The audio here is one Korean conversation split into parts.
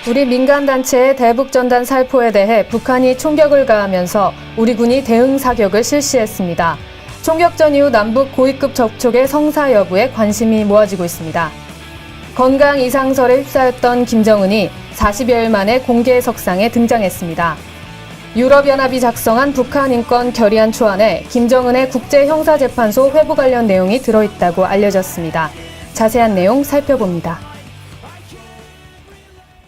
우리 민간단체의 대북전단 살포에 대해 북한이 총격을 가하면서 우리 군이 대응 사격을 실시했습니다. 총격전 이후 남북 고위급 접촉의 성사 여부에 관심이 모아지고 있습니다. 건강 이상설에 휩싸였던 김정은이 40여일 만에 공개 석상에 등장했습니다. 유럽연합이 작성한 북한 인권 결의안 초안에 김정은의 국제형사재판소 회부 관련 내용이 들어있다고 알려졌습니다. 자세한 내용 살펴봅니다.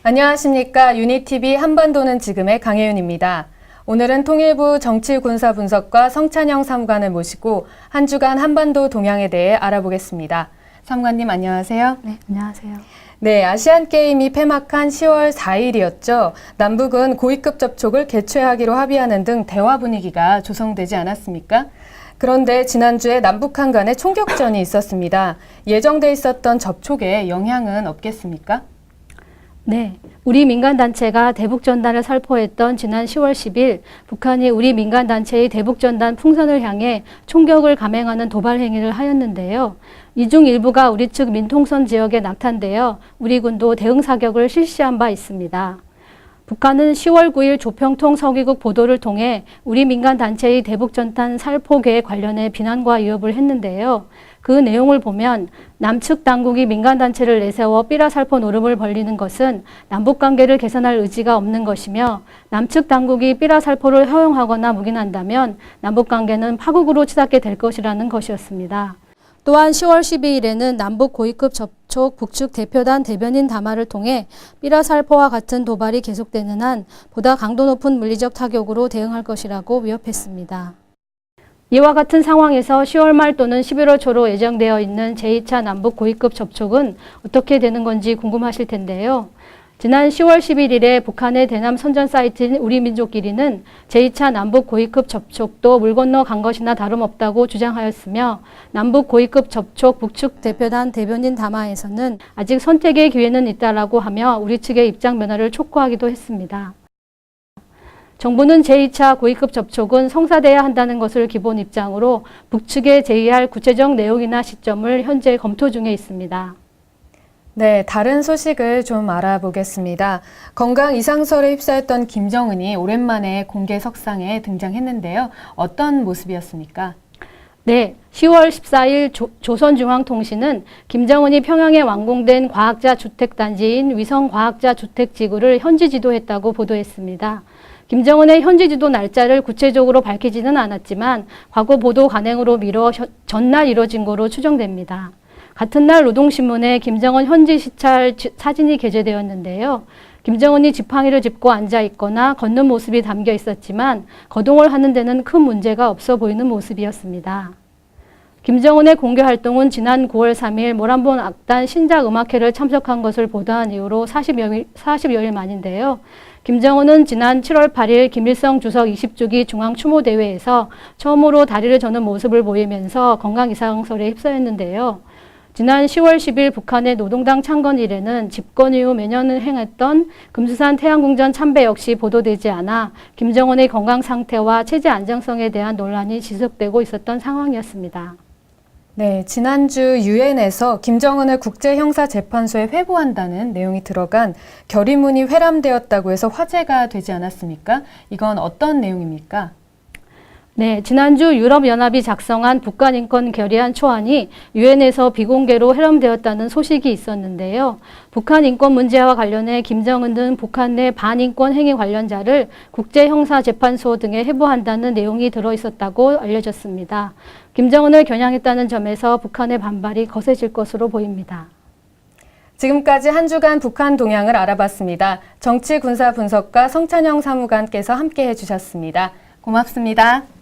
안녕하십니까. 유니TV 한반도는 지금의 강혜윤입니다. 오늘은 통일부 정치군사분석과 성찬영 사무관을 모시고 한 주간 한반도 동향에 대해 알아보겠습니다. 사무관님 안녕하세요. 네, 안녕하세요. 네, 아시안게임이 폐막한 10월 4일이었죠. 남북은 고위급 접촉을 개최하기로 합의하는 등 대화 분위기가 조성되지 않았습니까? 그런데 지난주에 남북한 간에 총격전이 있었습니다. 예정돼 있었던 접촉에 영향은 없겠습니까? 네, 우리 민간단체가 대북전단을 살포했던 지난 10월 10일 북한이 우리 민간단체의 대북전단 풍선을 향해 총격을 감행하는 도발 행위를 하였는데요. 이 중 일부가 우리 측 민통선 지역에 낙탄되어 우리 군도 대응 사격을 실시한 바 있습니다. 북한은 10월 9일 조평통 서기국 보도를 통해 우리 민간단체의 대북전단 살포 계획 관련해 비난과 위협을 했는데요. 그 내용을 보면 남측 당국이 민간단체를 내세워 삐라살포 노름을 벌리는 것은 남북관계를 개선할 의지가 없는 것이며 남측 당국이 삐라살포를 허용하거나 묵인한다면 남북관계는 파국으로 치닫게 될 것이라는 것이었습니다. 또한 10월 12일에는 남북 고위급 접촉 북측 대표단 대변인 담화를 통해 삐라살포와 같은 도발이 계속되는 한 보다 강도 높은 물리적 타격으로 대응할 것이라고 위협했습니다. 이와 같은 상황에서 10월 말 또는 11월 초로 예정되어 있는 제2차 남북 고위급 접촉은 어떻게 되는 건지 궁금하실 텐데요. 지난 10월 11일에 북한의 대남 선전 사이트인 우리민족끼리는 제2차 남북 고위급 접촉도 물 건너 간 것이나 다름없다고 주장하였으며 남북 고위급 접촉 북측 대표단 대변인 담화에서는 아직 선택의 기회는 있다라고 하며 우리 측의 입장 변화를 촉구하기도 했습니다. 정부는 제2차 고위급 접촉은 성사돼야 한다는 것을 기본 입장으로 북측에 제의할 구체적 내용이나 시점을 현재 검토 중에 있습니다. 네, 다른 소식을 좀 알아보겠습니다. 건강 이상설에 휩싸였던 김정은이 오랜만에 공개 석상에 등장했는데요. 어떤 모습이었습니까? 네, 10월 14일 조선중앙통신은 김정은이 평양에 완공된 과학자 주택단지인 위성과학자 주택지구를 현지 지도했다고 보도했습니다. 김정은의 현지 지도 날짜를 구체적으로 밝히지는 않았지만 과거 보도 간행으로 미뤄 전날 이뤄진 거로 추정됩니다. 같은 날 노동신문에 김정은 현지 시찰 사진이 게재되었는데요. 김정은이 지팡이를 짚고 앉아 있거나 걷는 모습이 담겨 있었지만 거동을 하는 데는 큰 문제가 없어 보이는 모습이었습니다. 김정은의 공개 활동은 지난 9월 3일 모란본 악단 신작 음악회를 참석한 것을 보도한 이후로 40여일 만인데요. 김정은은 지난 7월 8일 김일성 주석 20주기 중앙추모대회에서 처음으로 다리를 저는 모습을 보이면서 건강 이상설에 휩싸였는데요. 지난 10월 10일 북한의 노동당 창건 이래는 집권 이후 매년 행했던 금수산 태양궁전 참배 역시 보도되지 않아 김정은의 건강 상태와 체제 안정성에 대한 논란이 지속되고 있었던 상황이었습니다. 네, 지난주 유엔에서 김정은을 국제형사재판소에 회부한다는 내용이 들어간 결의문이 회람되었다고 해서 화제가 되지 않았습니까? 이건 어떤 내용입니까? 네, 지난주 유럽연합이 작성한 북한 인권 결의안 초안이 유엔에서 비공개로 회람되었다는 소식이 있었는데요. 북한 인권 문제와 관련해 김정은 등 북한 내 반인권 행위 관련자를 국제형사재판소 등에 회부한다는 내용이 들어있었다고 알려졌습니다. 김정은을 겨냥했다는 점에서 북한의 반발이 거세질 것으로 보입니다. 지금까지 한 주간 북한 동향을 알아봤습니다. 정치 군사 분석가 성찬영 사무관께서 함께 해주셨습니다. 고맙습니다.